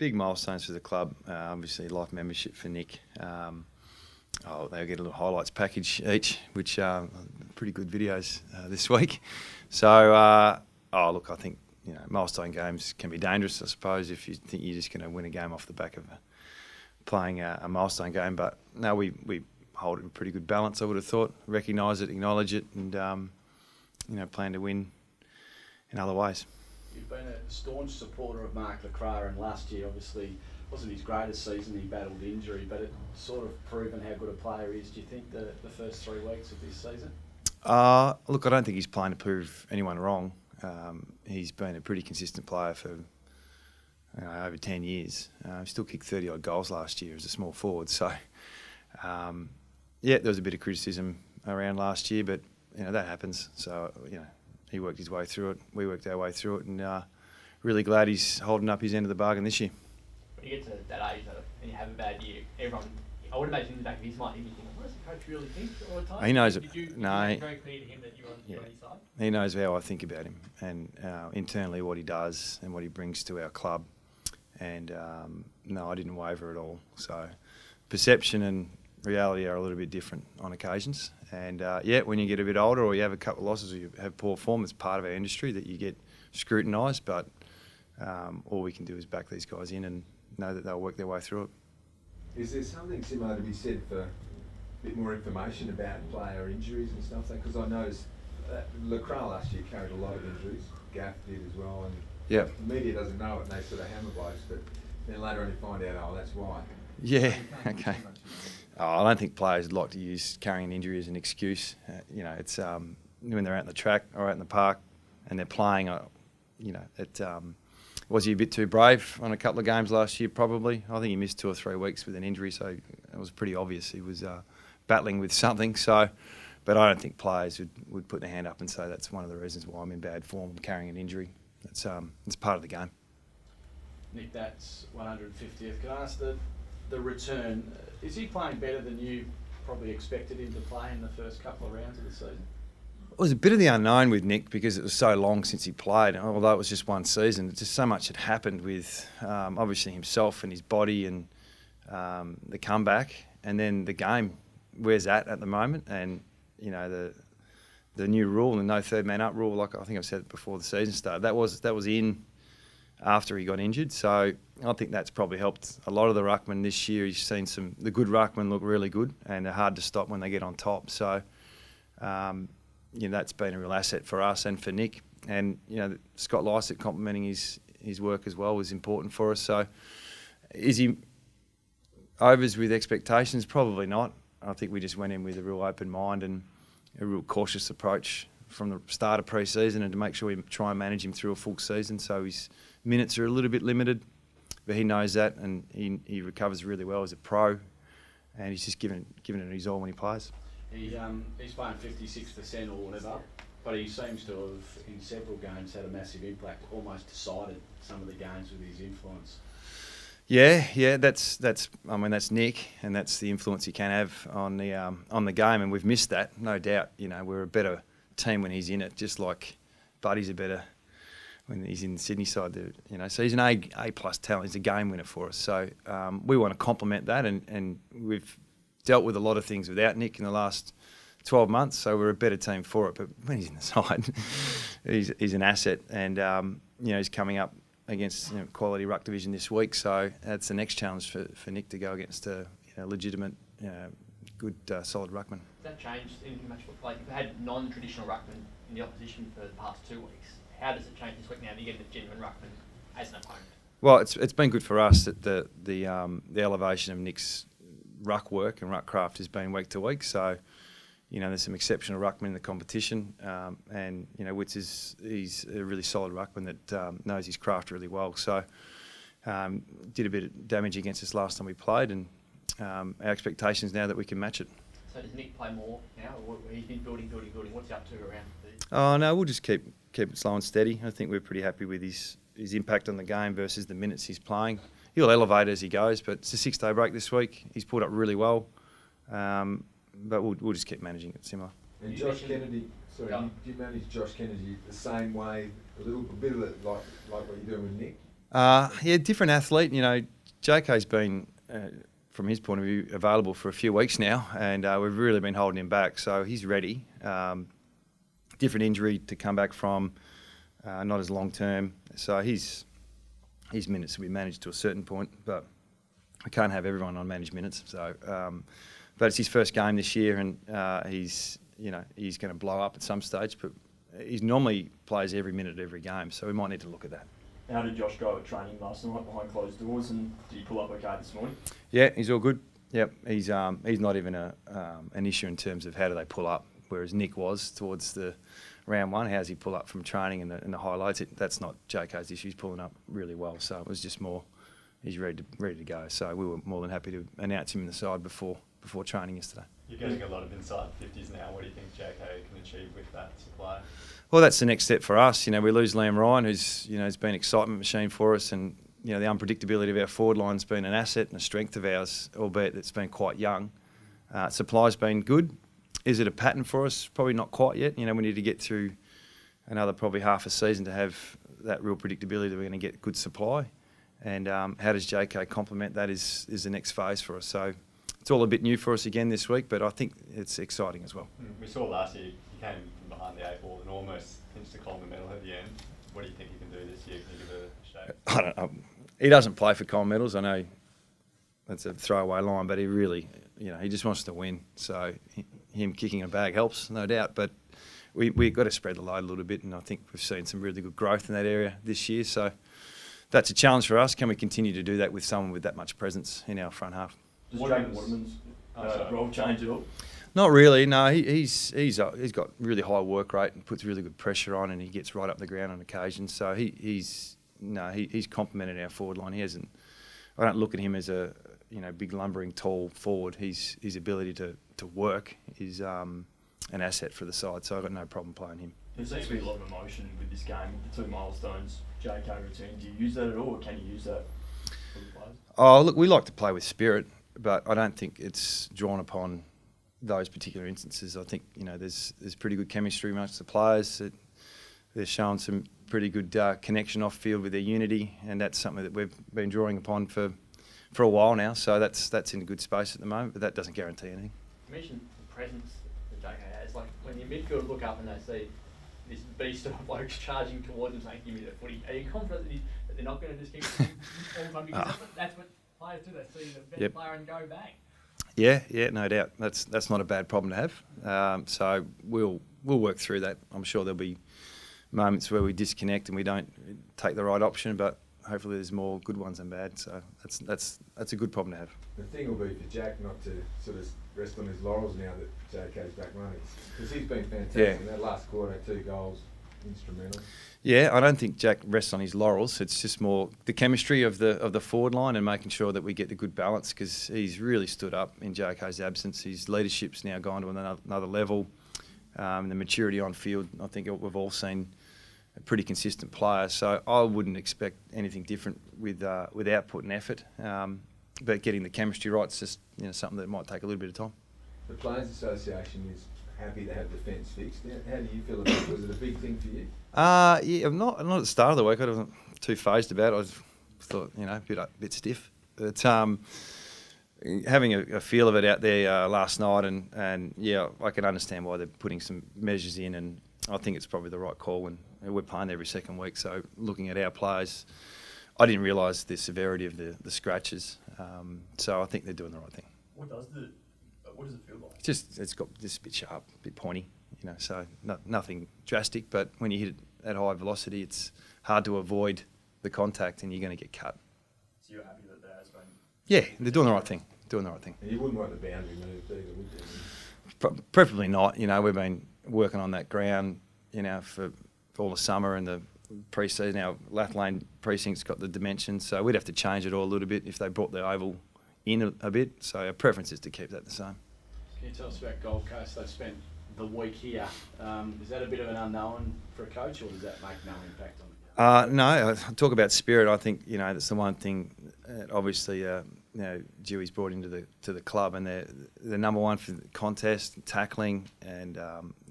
big milestones for the club. Obviously, life membership for Nick. They'll get a little highlights package each, which are pretty good videos this week. So, look, I think milestone games can be dangerous, I suppose, if you think you're just going to win a game off the back of playing a milestone game. But no, we hold it in pretty good balance, I would have thought. Recognise it, acknowledge it, and plan to win in other ways. You've been a staunch supporter of Mark Lacroix, and last year obviously wasn't his greatest season. He battled injury, but it's sort of proven how good a player he is. Do you think the first 3 weeks of this season? Look, I don't think he's playing to prove anyone wrong. He's been a pretty consistent player for over 10 years. Still kicked 30-odd goals last year as a small forward. So, there was a bit of criticism around last year, but that happens. So, he worked his way through it. We worked our way through it, and really glad he's holding up his end of the bargain this year. When you get to that age and you have a bad year, I would imagine in the back of his mind, he'd be thinking, what does the coach really think all the time? He knows it. Did you make it very clear to him that you're on his side? He knows how I think about him, and internally what he does and what he brings to our club. And no, I didn't waver at all. So perception and reality are a little bit different on occasions. And when you get a bit older or you have a couple of losses or you have poor form, it's part of our industry that you get scrutinised. But all we can do is back these guys in and know that they'll work their way through it. Is there something similar to be said for a bit more information about player injuries and stuff? Because I noticed that Lacroix last year carried a lot of injuries. Gaff did as well. And the media doesn't know it and they sort of hammer blokes, but then later on you find out, that's why. Yeah, okay. I don't think players like to use carrying an injury as an excuse. It's when they're out in the track or out in the park and they're playing, was he a bit too brave on a couple of games last year? Probably. I think he missed 2 or 3 weeks with an injury, so it was pretty obvious he was battling with something. So, but I don't think players would put their hand up and say that's one of the reasons why I'm in bad form, carrying an injury. It's part of the game. Nick, that's 150th. Can I ask the return? Is he playing better than you probably expected him to play in the first couple of rounds of the season? It was a bit of the unknown with Nick because it was so long since he played. Although it was just one season, just so much had happened with obviously himself and his body and the comeback, and then the game. Where's that at the moment? And the new rule, the no third man up rule, like I think I've said it before the season started. That was in after he got injured. So I think that's probably helped a lot of the ruckmen this year. He's seen the good ruckmen look really good and they're hard to stop when they get on top. So. That's been a real asset for us and for Nick. And, Scott Lycett complimenting his work as well was important for us. So is he overs with expectations? Probably not. I think we just went in with a real open mind and a real cautious approach from the start of pre-season and to make sure we try and manage him through a full season. So his minutes are a little bit limited, but he knows that and he recovers really well as a pro and he's just giving it his all when he plays. He's playing 56% or whatever, but he seems to have, in several games, had a massive impact, almost decided some of the games with his influence. Yeah, that's Nick, and that's the influence he can have on the game, and we've missed that, no doubt. We're a better team when he's in it, just like Buddy's a better when he's in the Sydney side. So he's an A+ talent. He's a game winner for us. So we want to complement that, and we've dealt with a lot of things without Nick in the last 12 months, so we're a better team for it. But when he's in the side, he's an asset, and he's coming up against quality ruck division this week, so that's the next challenge for Nick to go against a legitimate, good, solid ruckman. Has that changed anything much? Like, you've had non-traditional ruckmen in the opposition for the past 2 weeks. How does it change this week now that you get a genuine ruckman as an opponent? Well, it's been good for us that the elevation of Nick's ruck work and ruck craft has been week to week. So, there's some exceptional ruckmen in the competition, and Witz he's a really solid ruckman that knows his craft really well. So, did a bit of damage against us last time we played, and our expectations now that we can match it. So does Nick play more now, or he's been building? What's he up to around? Oh no, we'll just keep it slow and steady. I think we're pretty happy with his impact on the game versus the minutes he's playing. He'll elevate as he goes, but it's a 6-day break this week. He's pulled up really well, but we'll just keep managing it similar. And Josh Kennedy, do you manage Josh Kennedy the same way, a bit of it like what you're doing with Nick? Yeah, different athlete. You know, JK's been, from his point of view, available for a few weeks now, and we've really been holding him back. So he's ready. Different injury to come back from, not as long term. So his minutes will be managed to a certain point, but I can't have everyone on managed minutes. So, but it's his first game this year, and he's going to blow up at some stage. But he normally plays every minute of every game, so we might need to look at that. How did Josh go at training last night behind closed doors, and did he pull up okay this morning? Yeah, he's all good. Yep, he's not even an issue in terms of how do they pull up, whereas Nick was towards the round one. How's he pull up from training and the highlights? That's not JK's issue. He's pulling up really well. So it was just more he's ready to go. So we were more than happy to announce him in the side before training yesterday. You're getting a lot of inside 50s now. What do you think JK can achieve with that supply? Well, that's the next step for us. You know, we lose Liam Ryan, who's has been an excitement machine for us, and the unpredictability of our forward line's been an asset and a strength of ours, albeit it's been quite young. Supply's been good. Is it a pattern for us? Probably not quite yet. We need to get through another probably half a season to have that real predictability that we're going to get good supply. And how does JK complement that is the next phase for us. So it's all a bit new for us again this week, but I think it's exciting as well. We saw last year you came from behind the 8 ball and almost pinched the Coleman medal at the end. What do you think you can do this year? Can you give it a shake? I don't know. He doesn't play for Coleman medals. I know that's a throwaway line, but he really, he just wants to win. So him kicking a bag helps, no doubt. But we've got to spread the load a little bit, and I think we've seen some really good growth in that area this year. So that's a challenge for us. Can we continue to do that with someone with that much presence in our front half? Does Jaden Waterman's role change at all? Not really. No, he's got really high work rate and puts really good pressure on, and he gets right up the ground on occasion. So he's complemented our forward line. I don't look at him as a big lumbering tall forward. His ability to work is an asset for the side. So I've got no problem playing him. There seems to be a lot of emotion with this game, the 2 milestones. JK return. Do you use that at all, or can you use that for the players? Oh, look, we like to play with spirit, but I don't think it's drawn upon those particular instances. I think there's pretty good chemistry amongst the players. They're showing some pretty good connection off field with their unity, and that's something that we've been drawing upon for a while now. So that's in a good space at the moment, but that doesn't guarantee anything. You mentioned the presence that JK has. Like when your midfield look up and they see this beast of blokes charging towards them saying, "Give me the footy." Are you confident that they're not going to just keep all the time? Because that's what players do. They see the best player and go bang. Yeah, no doubt. That's not a bad problem to have. So we'll work through that. I'm sure there'll be moments where we disconnect and we don't take the right option, but hopefully there's more good ones than bad. So that's a good problem to have. The thing will be for Jack not to sort of rest on his laurels now that JK's back running, because he's been fantastic. Yeah. In that last quarter, 2 goals, instrumental. Yeah, I don't think Jack rests on his laurels. It's just more the chemistry of the forward line and making sure that we get the good balance, because he's really stood up in JK's absence. His leadership's now gone to another level. The maturity on field, I think we've all seen a pretty consistent player. So I wouldn't expect anything different with output and effort. But getting the chemistry right is just something that might take a little bit of time. The Players Association is happy to have defence fixed. How do you feel about it? Was it a big thing for you? Yeah, I'm not at the start of the week. I wasn't too phased about it. I thought, a bit stiff. But having a feel of it out there last night, and yeah, I can understand why they're putting some measures in, and I think it's probably the right call. And we're playing every second week, so looking at our players, I didn't realise the severity of the scratches. So I think they're doing the right thing. What does it feel like? It's got just a bit sharp, a bit pointy, so nothing drastic. But when you hit it at high velocity, it's hard to avoid the contact, and you're going to get cut. So you're happy that there has been? Yeah, they're doing the right thing. And you wouldn't want the boundary moved either, would you? Preferably not. We've been working on that ground, for all the summer and the pre-season. Our Lath Lane precinct's got the dimensions, so we'd have to change it all a little bit if they brought the oval in a bit. So our preference is to keep that the same. Can you tell us about Gold Coast? They've spent the week here. Is that a bit of an unknown for a coach, or does that make no impact on it? No, I talk about spirit. I think that's the one thing. Obviously, Dewey's brought into the club, and they're number one for the contest, tackling, and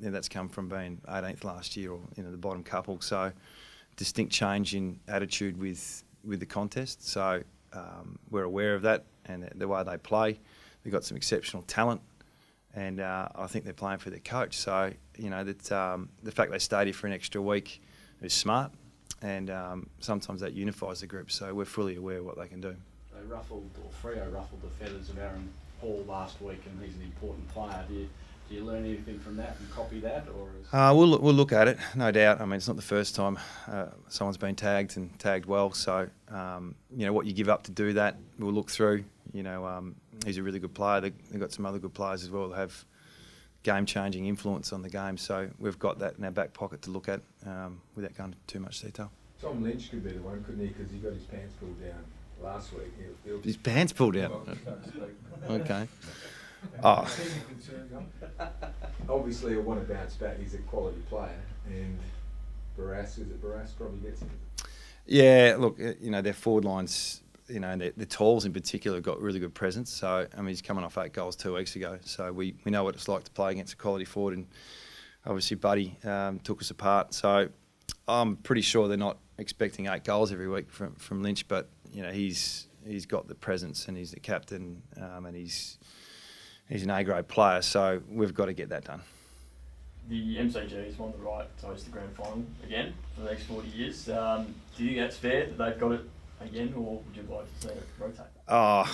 that's come from being 18th last year or the bottom couple. So, distinct change in attitude with with the contest. So we're aware of that and the way they play. They've got some exceptional talent, and I think they're playing for their coach. So the fact they stayed here for an extra week is smart, and sometimes that unifies the group. So we're fully aware of what they can do. They Freo ruffled the feathers of Aaron Hall last week, and he's an important player. Do you learn anything from that and copy that, or? We'll look at it, no doubt. I mean, it's not the first time someone's been tagged and tagged well. So what you give up to do that, we'll look through. He's a really good player. They've got some other good players as well that have game-changing influence on the game. So we've got that in our back pocket to look at without going into too much detail. Tom Lynch could be the one, couldn't he? Because he got his pants pulled down last week. His pants pulled down? Okay. Oh. Obviously, I want to bounce back. He's a quality player, and Barras probably gets him. Yeah, look, their forward lines, the talls in particular have got really good presence. So, I mean, he's coming off 8 goals 2 weeks ago. So we know what it's like to play against a quality forward, and obviously Buddy took us apart. So I'm pretty sure they're not expecting 8 goals every week from Lynch, but he's got the presence, and he's the captain, and he's an A-grade player, so we've got to get that done. The MCG's won the right to host the grand final again for the next 40 years. Do you think that's fair that they've got it again, or would you like to see it rotate? I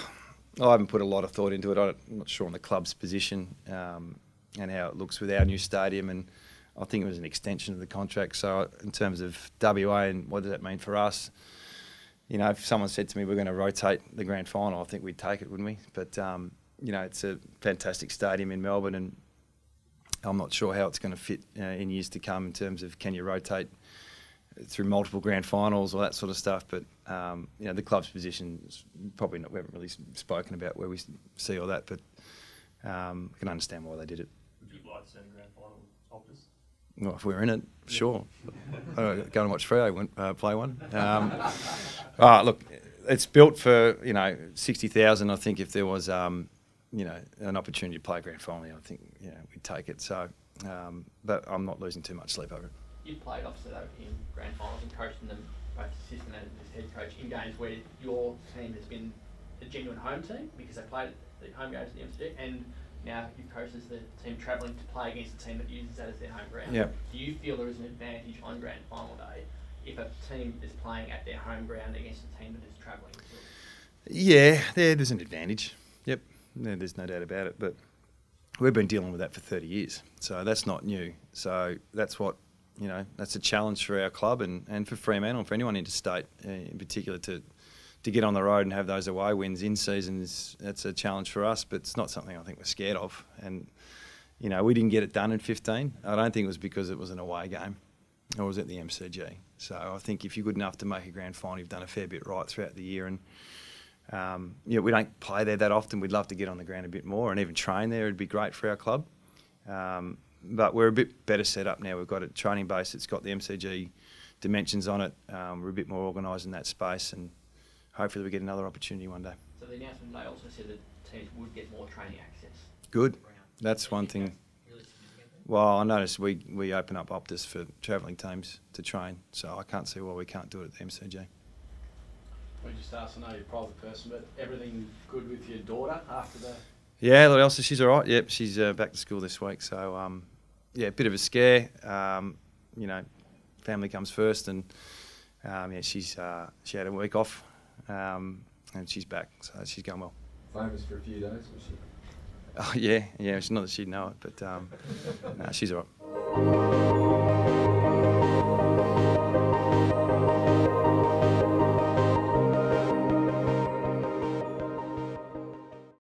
haven't put a lot of thought into it. I'm not sure on the club's position and how it looks with our new stadium, and I think it was an extension of the contract. So in terms of WA and what does that mean for us, if someone said to me we're going to rotate the grand final, I think we'd take it, wouldn't we? But it's a fantastic stadium in Melbourne, and I'm not sure how it's going to fit in years to come in terms of can you rotate through multiple grand finals or that sort of stuff. But the club's position is probably not. We haven't really spoken about where we see all that, but I can understand why they did it. Would you like to see the grand final with Optus? Well, if we're in it, sure. Go and watch Freo play one. Look, it's built for 60,000. I think if there was an opportunity to play a grand final, I think we'd take it. So, but I'm not losing too much sleep over it. You've played obviously though in grand finals and coached them both assistant and as head coach in games where your team has been a genuine home team because they played the home games at the MCG, and now you've coached as the team travelling to play against a team that uses that as their home ground. Yep. Do you feel there is an advantage on grand final day if a team is playing at their home ground against a team that is travelling? Yeah, there's an advantage. Yep. No, there's no doubt about it, but we've been dealing with that for 30 years, so that's not new. So that's what, that's a challenge for our club and for Fremantle, for anyone interstate in particular, to get on the road and have those away wins in seasons. That's a challenge for us, but it's not something I think we're scared of. And, we didn't get it done in 15. I don't think it was because it was an away game or was it the MCG. So I think if you're good enough to make a grand final, you've done a fair bit right throughout the year. And we don't play there that often. We'd love to get on the ground a bit more and even train there. It'd be great for our club. But we're a bit better set up now. We've got a training base that's got the MCG dimensions on it. We're a bit more organised in that space, and hopefully we get another opportunity one day. So the announcement today also said that teams would get more training access. Good. That's one thing. Well, I noticed we open up Optus for travelling teams to train, so I can't see why we can't do it at the MCG. We just asked, I know you're a private person, but everything good with your daughter after the... Yeah, Elsa, she's all right. Yep, she's back to school this week. So, a bit of a scare. Family comes first, and she had a week off, and she's back, so she's going well. Famous for a few days, was she? Oh yeah. It's not that she'd know it, but no, she's all right.